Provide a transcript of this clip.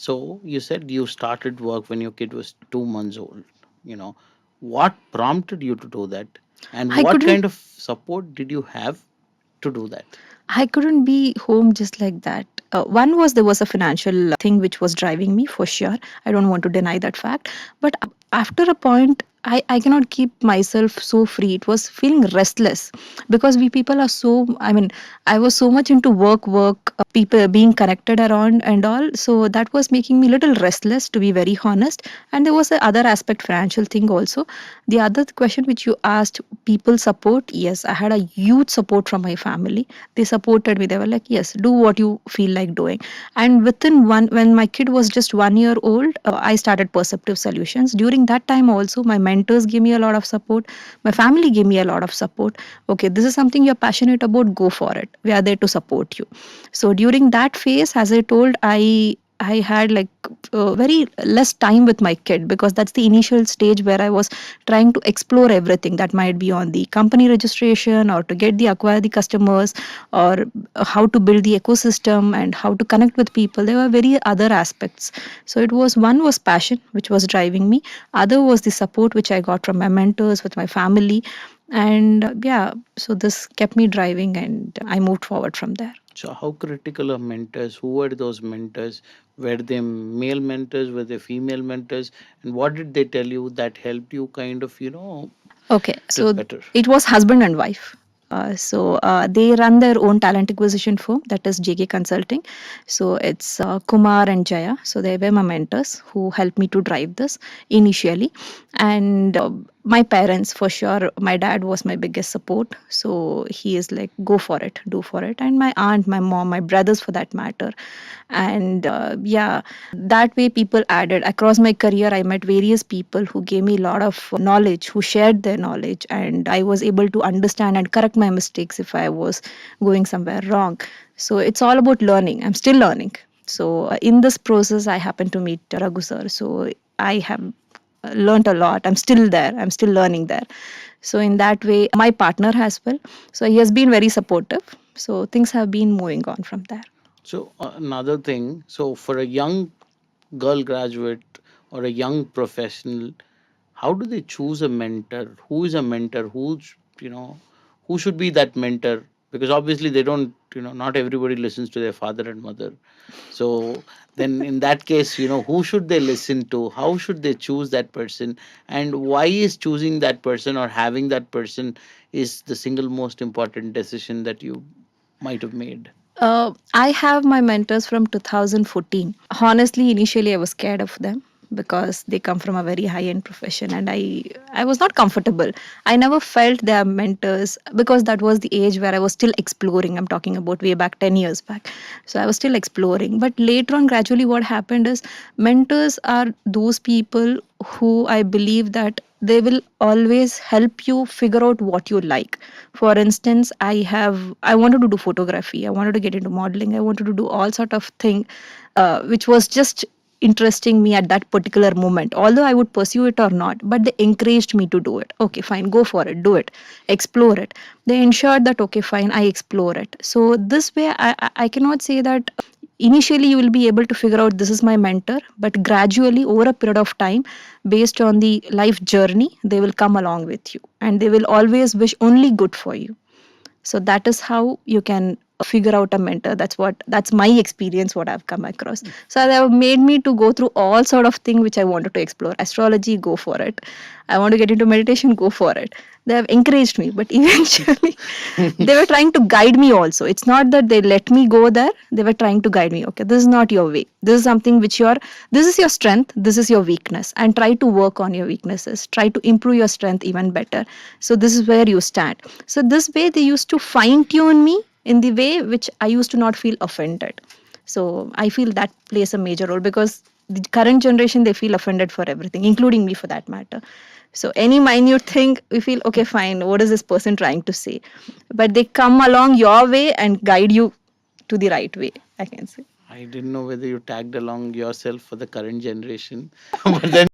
So you said you started work when your kid was 2 months old. You know, what prompted you to do that? And I what couldn't kind of support did you have to do that? I couldn't be home just like that. One was there was a financial thing which was driving me for sure. I don't want to deny that fact. But after a point, I cannot keep myself so free. It was feeling restless because we people are so, I mean, I was so much into work, people being connected around and all. So that was making me a little restless, to be very honest. And there was the other aspect, financial thing also. The other question which you asked, people support, yes, I had a huge support from my family. They supported me. They were like, yes, do what you feel like doing. And within one, when my kid was just 1 year old, I started Perceptive Solutions. During that time also, my mentors gave me a lot of support. My family gave me a lot of support. Okay, this is something you're passionate about, go for it. We are there to support you. So during that phase, as I told, I had like very less time with my kid because that's the initial stage where I was trying to explore everything that might be on the company registration or to get the acquire the customers or how to build the ecosystem and how to connect with people. There were very other aspects. So it was one was passion which was driving me, other was the support which I got from my mentors with my family, and yeah, so this kept me driving and I moved forward from there. So, how critical are mentors? Who were those mentors? Were they male mentors? Were they female mentors? And what did they tell you that helped you kind of, Okay, look so better? it was husband and wife. They run their own talent acquisition firm, that is JK Consulting. So it's Kumar and Jaya. So they were my mentors who helped me to drive this initially. And my parents, for sure, my dad was my biggest support. So he is like, go for it, do for it. And my aunt, my mom, my brothers for that matter. And yeah, that way people added across my career. I met various people who gave me a lot of knowledge, who shared their knowledge, and I was able to understand and correct my mistakes if I was going somewhere wrong. So it's all about learning. I'm still learning. So in this process I happened to meet Raghu sir. So I have learned a lot. I'm still there, I'm still learning there. So in that way, my partner as well, so he has been very supportive. So things have been moving on from there. So, another thing, so for a young girl graduate or a young professional, how do they choose a mentor? Who is a mentor? Who should be that mentor? Because obviously they don't, not everybody listens to their father and mother. So then in that case, who should they listen to? How should they choose that person? And why is choosing that person or having that person is the single most important decision that you might have made? I have my mentors from 2014. Honestly, initially I was scared of them because they come from a very high end profession and I was not comfortable. I never felt they are mentors because that was the age where I was still exploring. I'm talking about way back 10 years back. So I was still exploring. But later on, gradually, what happened is mentors are those people who I believe that they will always help you figure out what you like. For instance, I wanted to do photography, I wanted to get into modeling, I wanted to do all sort of thing, which was just interesting me at that particular moment, although I would pursue it or not, but they encouraged me to do it. Okay, fine, go for it, do it, explore it. They ensured that okay, fine, I explore it. So this way I cannot say that initially you will be able to figure out this is my mentor, but gradually over a period of time, based on the life journey, they will come along with you and they will always wish only good for you. So that is how you can figure out a mentor. That's my experience, what I've come across. So they have made me to go through all sort of thing which I wanted to explore. Astrology, go for it. I want to get into meditation, go for it. They have encouraged me, but eventually they were trying to guide me also. It's not that they let me go there, they were trying to guide me. Okay, this is not your way, this is something which this is your strength, this is your weakness, and try to work on your weaknesses, try to improve your strength even better. So this is where you stand. So this way they used to fine tune me in the way which I used to not feel offended. So I feel that plays a major role because the current generation, they feel offended for everything, including me for that matter. So any minute thing, we feel, okay, fine, what is this person trying to say? But they come along your way and guide you to the right way, I can say. I didn't know whether you tagged along yourself for the current generation, but then